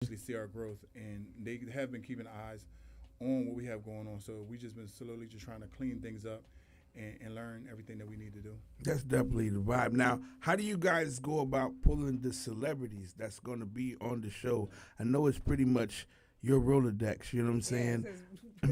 actually see our growth, and they have been keeping eyes on what we have going on. So we just been slowly just trying to clean things up and learn everything that we need to do. That's definitely the vibe. Now, how do you guys go about pulling the celebrities that's going to be on the show? I know it's pretty much your Rolodex, you know what I'm saying?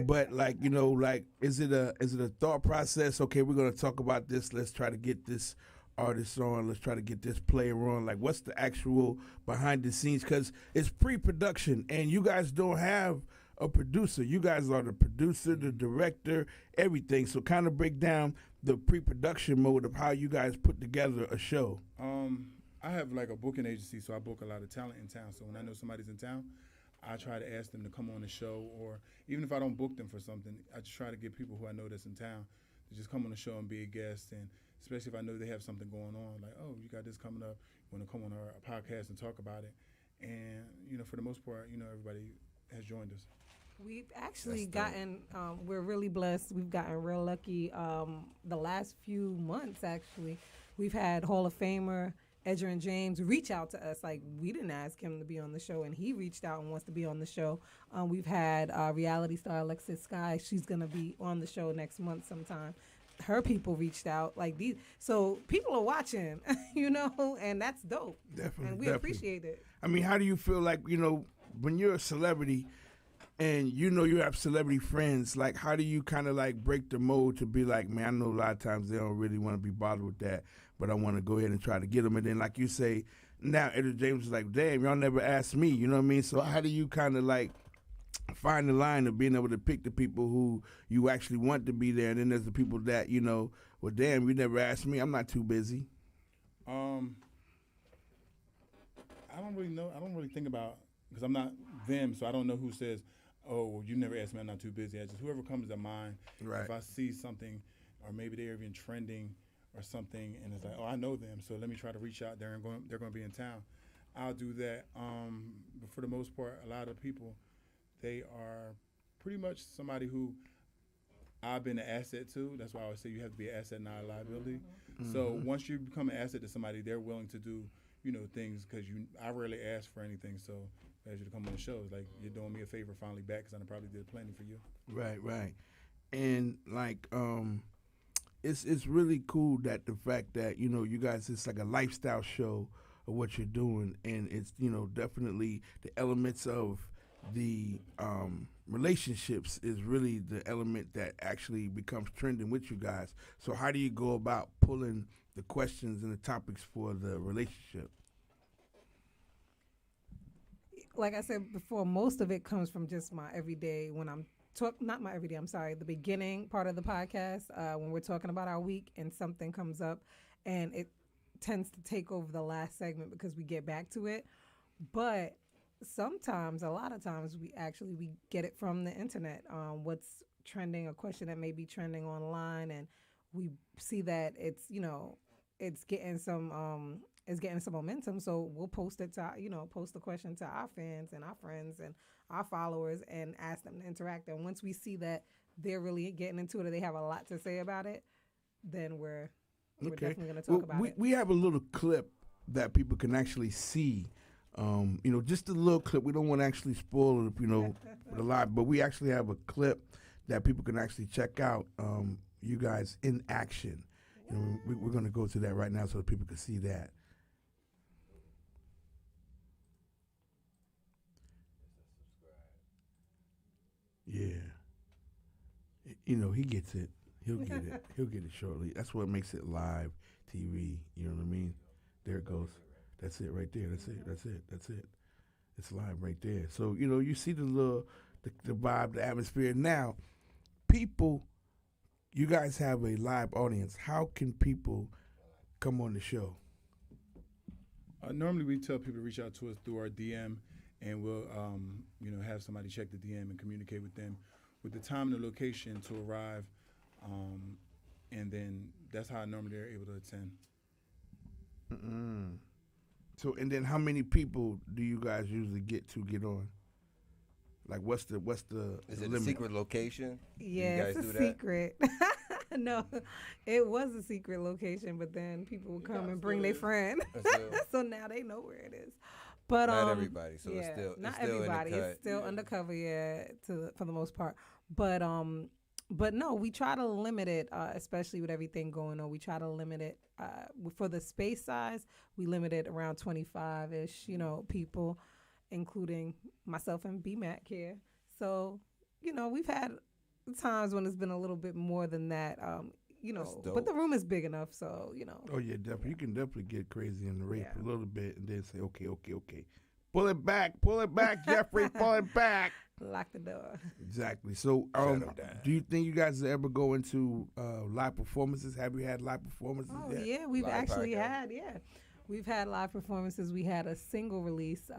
But like, like is it a thought process? Okay, we're going to talk about this. Let's try to get this artist on. Let's try to get this player on. Like, what's the actual behind the scenes? Because it's pre-production, and you guys don't have a producer. You guys are the producer, the director, everything. So kind of break down the pre-production mode of how you guys put together a show. I have like a booking agency, so I book a lot of talent in town. So when I know somebody's in town, I try to ask them to come on the show, or even if I don't book them for something, I just try to get people who I know that's in town to just come on the show and be a guest. And especially if I know they have something going on, like, oh, you got this coming up, you want to come on our podcast and talk about it. And, for the most part, everybody has joined us. We've actually gotten, we're really blessed. We've gotten real lucky. The last few months, actually, we've had Hall of Famer Edgerrin James reach out to us. Like, we didn't ask him to be on the show, and he reached out and wants to be on the show. We've had reality star Alexis Sky. She's going to be on the show next month sometime. Her people reached out. Like, these, so people are watching, and that's dope. Definitely. And we appreciate it. I mean, how do you feel like, when you're a celebrity and you have celebrity friends, like how do you kind of like break the mold to be like, man, I know a lot of times they don't really want to be bothered with that, but I want to go ahead and try to get them. And then like you say, now Edward James is like, damn, y'all never asked me, you know what I mean? So how do you kind of like find the line of being able to pick the people who you actually want to be there, and then there's the people that, well, damn, you never asked me, I'm not too busy. I don't really know. I don't really think about, because I'm not them, so I don't know who says, oh, well, you never asked me, I'm not too busy. I just, whoever comes to mind, Right. If I see something, or maybe they're even trending or something, and it's like, oh, I know them, so let me try to reach out there, and they're going to be in town, I'll do that. But for the most part, a lot of people, they are pretty much somebody who I've been an asset to. That's why I always say you have to be an asset, not a liability. Mm-hmm. So once you become an asset to somebody, they're willing to do, things, because I rarely ask for anything. So as you to come on the show, it's like you're doing me a favor finally back, because I probably did plenty for you. Right. And like, it's really cool that the fact that you guys, it's like a lifestyle show of what you're doing, and it's definitely the elements of the relationships is really the element that actually becomes trending with you guys. So how do you go about pulling the questions and the topics for the relationship? Like I said before, most of it comes from just my everyday when I'm not my everyday, I'm sorry, the beginning part of the podcast, when we're talking about our week and something comes up, and it tends to take over the last segment because we get back to it. But sometimes, a lot of times, we get it from the internet. What's trending, a question that may be trending online, and we see that it's getting some momentum. So we'll post it to post the question to our fans and our friends and our followers and ask them to interact. And once we see that they're really getting into it or they have a lot to say about it, then we're definitely going to talk about it. We have a little clip that people can actually see. Just a little clip. We don't want to actually spoil it, with a lot, but we actually have a clip that people can actually check out. You guys in action. We're going to go to that right now so that people can see that. Yeah. He gets it. He'll get it. He'll get it shortly. That's what makes it live TV. You know what I mean? There it goes. That's it right there. That's it. It's live right there. So, you see the vibe, the atmosphere. Now, people, you guys have a live audience. How can people come on the show? Normally we tell people to reach out to us through our DM, and we'll, have somebody check the DM and communicate with them with the time and the location to arrive. And then that's how normally they're able to attend. Mm-mm. So, and then how many people do you guys usually get on? Like, what's the Is it limit? a secret location? Yeah, it's a secret. No, it was a secret location, but then people would come and bring their friend. So now they know where it is. But not everybody. So yeah, it's still everybody. in the cut. It's still undercover, yeah, for the most part. But no, we try to limit it, especially with everything going on. We try to limit it for the space size. We limit it around 25-ish, people, including myself and BMAC here. So, we've had times when it's been a little bit more than that. But the room is big enough, so Oh yeah, definitely. You can definitely get crazy in the rape a little bit, and then say, okay. Pull it back, Jeffrey, pull it back. Lock the door. Exactly. So, do you think you guys ever go into live performances? Have you had live performances yet? Yeah, we've Live actually podcast. had, We've had live performances. We had a single release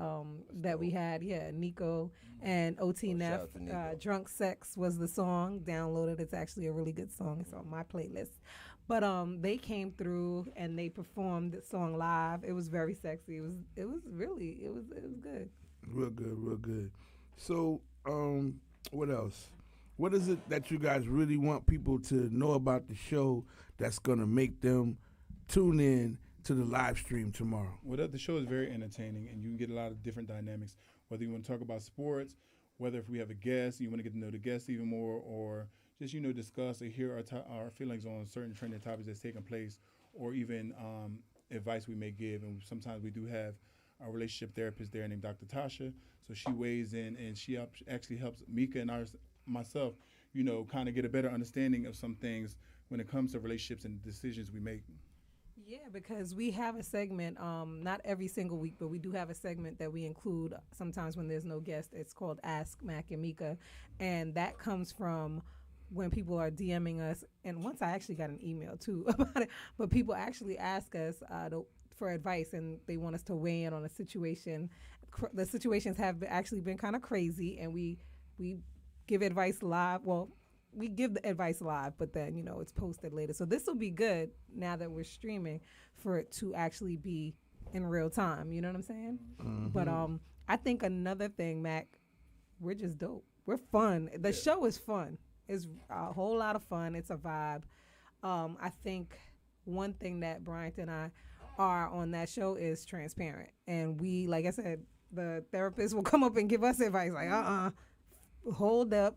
that we had, Nico and OT shout Neff. out to Nico. Drunk Sex was the song. Downloaded. It's actually a really good song. It's on my playlist. But they came through and they performed the song live. It was very sexy. It was good. Real good. So, what else? What is it that you guys really want people to know about the show that's gonna make them tune in to the live stream tomorrow? Well, the show is very entertaining, and you can get a lot of different dynamics. Whether you want to talk about sports, whether if we have a guest, you want to get to know the guest even more, or just discuss or hear our feelings on certain trending topics that's taking place, or even advice we may give. And sometimes we do have our relationship therapist there named Dr. Tasha, so she weighs in and she actually helps MEEKA and myself, kind of get a better understanding of some things when it comes to relationships and decisions we make. Yeah, because we have a segment, not every single week, but we do have a segment that we include sometimes when there's no guest. It's called Ask Mac and MEEKA, and that comes from when people are DMing us. And once I actually got an email, too, about it, but people actually ask us for advice, and they want us to weigh in on a situation. The situations have actually been kind of crazy, and we give advice live. Well, we give the advice live, but then, it's posted later. So this will be good now that we're streaming for it to actually be in real time. You know what I'm saying? Mm-hmm. But I think another thing, Mac, we're just dope. We're fun. The show is fun. It's a whole lot of fun. It's a vibe. I think one thing that Bryant and I are on that show is transparent. And we, like I said, the therapist will come up and give us advice like, hold up,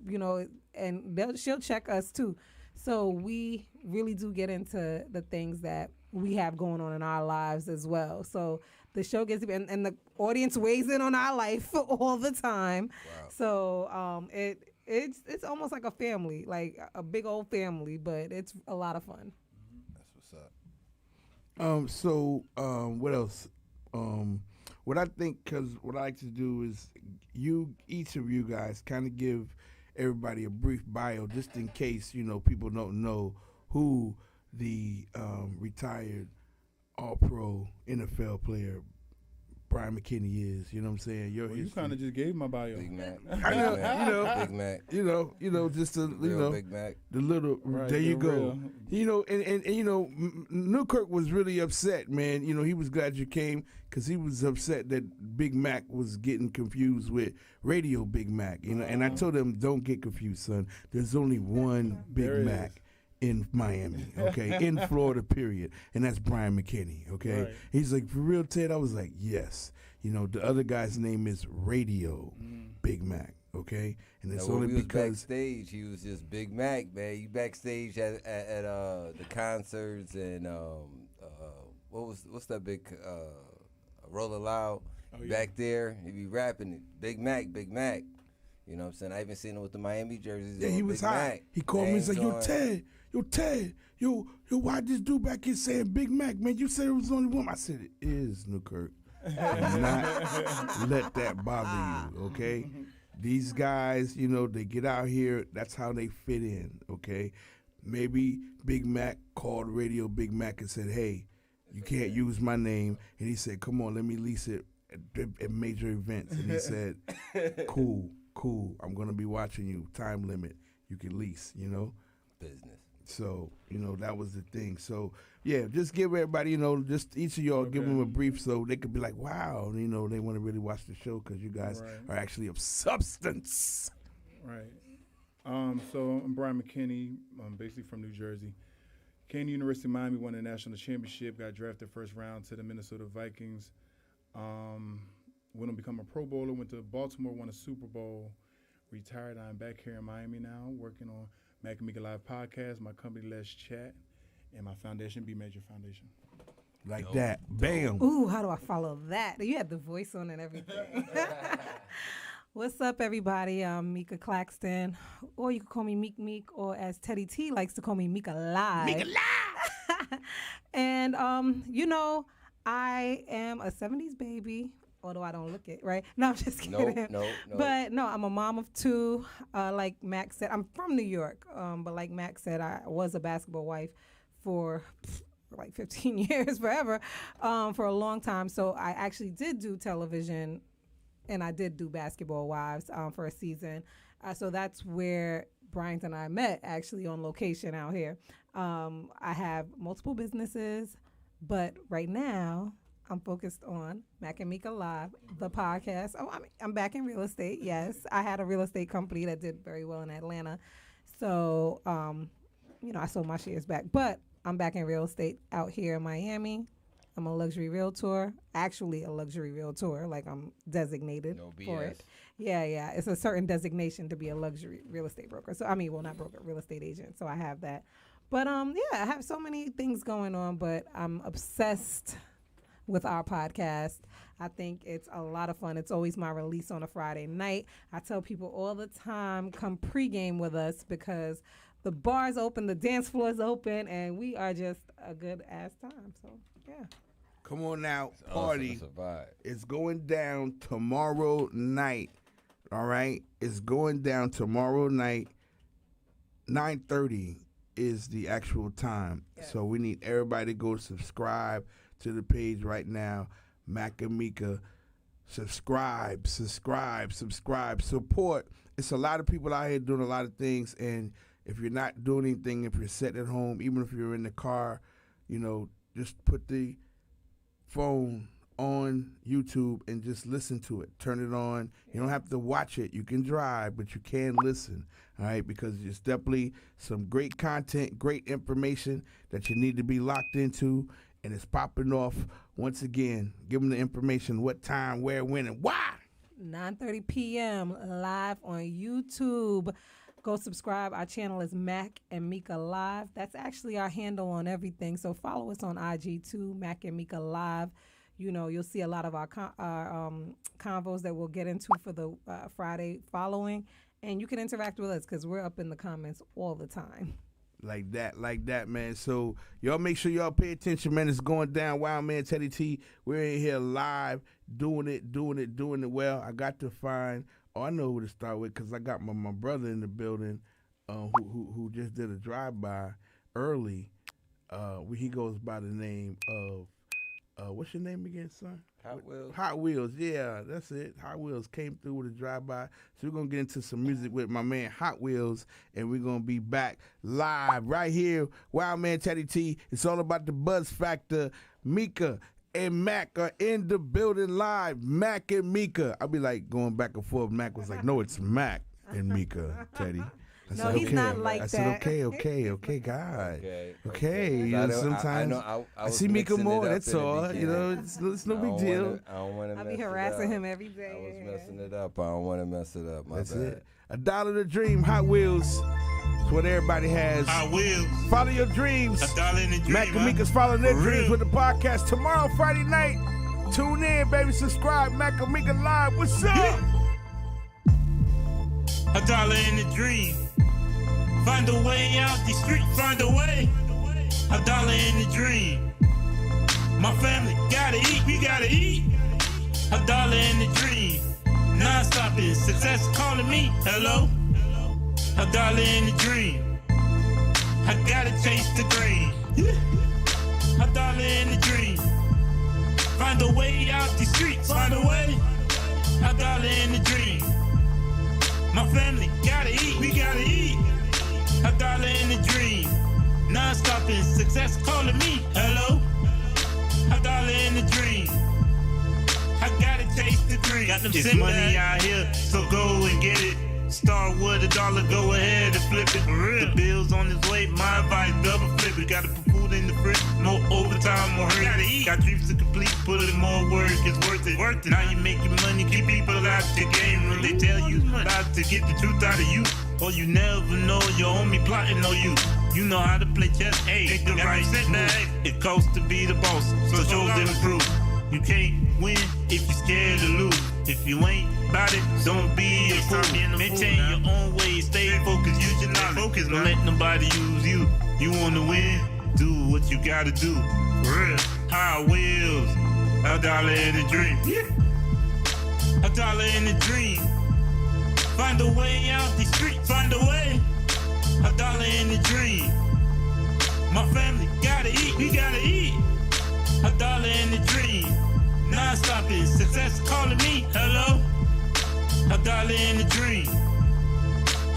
and she'll check us too. So we really do get into the things that we have going on in our lives as well. So the show gets and the audience weighs in on our life all the time. Wow. So it's almost like a family, like a big old family, but it's a lot of fun. That's what's up. What else? What I think, because what I like to do is each of you guys kind of give everybody a brief bio, just in case, people don't know who the retired All-Pro NFL player Brian McKinney is. You know what I'm saying? You kind of just gave my bio. Big Mac. I know, Big Mac. Just the Big Mac. the little. Right, there you go. Real. And Newkirk was really upset, man. He was glad you came because he was upset that Big Mac was getting confused with Radio Big Mac. And I told him, don't get confused, son. There's only one Big Mac in Miami, okay, in Florida, period, and that's Brian McKinney, okay. Right. He's like, for real, Ted? I was like, yes. The other guy's name is Radio Big Mac, okay, and it's only because backstage he was just Big Mac, man. You backstage at the concerts and what's that big Rolling Loud back there? He be rapping it, Big Mac, Big Mac. You know what I'm saying? I even seen him with the Miami jerseys. Yeah, he was Big hot. Mac. He called me and said, Yo, Ted, why this dude back here saying Big Mac, man? You said it was only one. I said, it is, Newkirk. Do not let that bother you, okay? These guys, they get out here. That's how they fit in, okay? Maybe Big Mac called Radio Big Mac and said, hey, you can't use my name. And he said, come on, let me lease it at major events. And he said, cool. I'm going to be watching you. Time limit. You can lease, Business. So, that was the thing. So, yeah, just give everybody, just each of y'all give them a brief so they could be like, wow, they want to really watch the show because you guys are actually of substance. Right. So I'm Brian McKinney. I'm basically from New Jersey. Came to University of Miami, won the national championship, got drafted first round to the Minnesota Vikings. went on to become a Pro Bowler, went to Baltimore, won a Super Bowl, retired. I'm back here in Miami now, working on Mac and MEEKA Live podcast, my company Let's Chat, and my foundation, Be Major Foundation. Like that. Bam. Ooh, how do I follow that? You had the voice on and everything. What's up, everybody? I'm MEEKA Claxton, or you can call me Meek, or as Teddy T likes to call me, MEEKA Live. MEEKA Live! And, I am a 70s baby, although I don't look it, right? No, I'm just kidding. No. But, no, I'm a mom of two. Like Mac said, I'm from New York, but like Mac said, I was a basketball wife for like 15 years, forever, for a long time. So I actually did do television, and I did do Basketball Wives for a season. So that's where Bryant and I met, actually, on location out here. I have multiple businesses, but right now I'm focused on Mac and MEEKA Live, the podcast. Oh, I'm back in real estate, yes. I had a real estate company that did very well in Atlanta. So, I sold my shares back. But I'm back in real estate out here in Miami. I'm a luxury realtor, actually a luxury realtor, like I'm designated for it. Yeah. It's a certain designation to be a luxury real estate broker. So, not broker, real estate agent. So I have that. But, I have so many things going on, but I'm obsessed with our podcast. I think it's a lot of fun. It's always my release on a Friday night. I tell people all the time, come pregame with us because the bar's open, the dance floor's open, and we are just a good ass time. So, yeah. Come on now, It's party. awesome to survive. It's going down tomorrow night. All right? It's going down tomorrow night. 9:30 is the actual time. Yes. So we need everybody to go subscribe to the page right now. Mac and MEEKA. Subscribe. Support. It's a lot of people out here doing a lot of things, and if you're not doing anything, if you're sitting at home, even if you're in the car, just put the phone on YouTube and just listen to it. Turn it on. You don't have to watch it. You can drive, but you can listen, all right? Because it's definitely some great content, great information that you need to be locked into, and it's popping off. Once again, give them the information, what time, where, when, and why. 9:30 p.m. live on YouTube. Go subscribe. Our channel is Mac and MEEKA Live. That's actually our handle on everything. So follow us on IG too, Mac and MEEKA Live. You'll see a lot of our convos that we'll get into for the Friday following. And you can interact with us because we're up in the comments all the time. Like that, man. So y'all make sure y'all pay attention, man. It's going down. Wild Man Teddy T. We're in here live, doing it well. I got to find. Oh, I know who to start with because I got my brother in the building, who just did a drive-by early. He goes by the name of what's your name again, son? Hot Wheels, yeah, that's it. Hot Wheels came through with a drive-by. So we're going to get into some music with my man Hot Wheels, and we're going to be back live right here. Wild Man Teddy T. It's all about the buzz factor. MEEKA and Mac are in the building live. Mac and MEEKA. I'll be like going back and forth. Mac was like, no, it's Mac and MEEKA, Teddy. I No, said, he's okay. not like I that. said, okay, God. Okay. Sometimes I see was MEEKA mixing more, it up that's in the all. beginning. It's no big deal. I don't want to I'll mess be it harassing up. him every day. I was messing it up. I don't want to mess it up. My That's bad. it. $1 a dream, Hot Wheels. It's what everybody has. Hot Wheels. Follow your dreams. $1 in the dream. Mac and MEEKA's following their For dreams real. with the podcast tomorrow, Friday night. Tune in, baby. Subscribe. Mac and MEEKA Live. What's up? $1 in the dream. Find a way out the street. Find a way. $1 in the dream. My family gotta eat. We gotta eat. $1 in the dream. Non-stop is success calling me. Hello. $1 in the dream. I gotta chase the green. $1 in the dream. Find a way out the streets. Find a way. $1 in the dream. My family gotta eat. We gotta eat. $1 in the dream. Non-stop is success calling me. Hello. $1 in the dream. I gotta chase the dream. Got them it's money out here, so go and get it. Start with $1, go ahead and flip it. The bill's on its way, my advice, double flip it. Gotta put food in the fridge, no overtime. time or hurt. Got dreams to complete, put in more work, it's worth it. Now you making money, keep people out the game. When they tell you about to get the truth out of you, or you never know your homie plotting on you. You know how to play chess, hey, take the right move. It costs to be the boss, so show them proof. You can't win if you're scared to lose. If you ain't about it, don't be a fool. Maintain your own way, stay focused, use your knowledge. Don't let nobody use you. You wanna win? Do what you gotta do. Real high wheels, $1 in a dream. $1 in a dream. Find a way out these streets, find a way. $1 in a dream. My family gotta eat, we gotta eat. $1 in a dream. Non-stopping, success calling me, hello. $1 in a dream.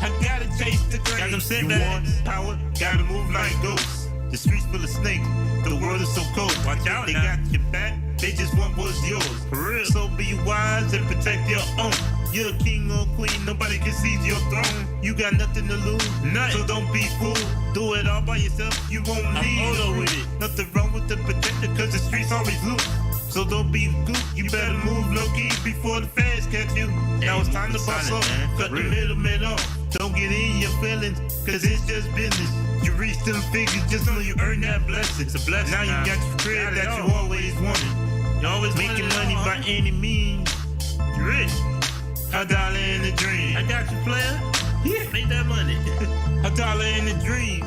I gotta chase the dream. Got them setbacks, power, gotta move like ghosts. The streets full of snakes, the world is so cold. Watch out, they got your back, they just want what's yours. For real. So be wise and protect your own. You're a king or queen, nobody can seize your throne. You got nothing to lose, so don't be fooled. Do it all by yourself, you won't need no with it. Nothing wrong with the protector, cause the streets always loose. So don't be goop, you better move low-key before the feds catch you. Now it's time to boss up, cut the middleman off. Don't get in your feelings, cause it's just business. You reach them figures just so you earn that blessing. It's a blessing. Now you got your crib that you always wanted. You always making money by any means. You rich. $1 in a dream. I got you, player. Yeah, make that money. $1 in a dream.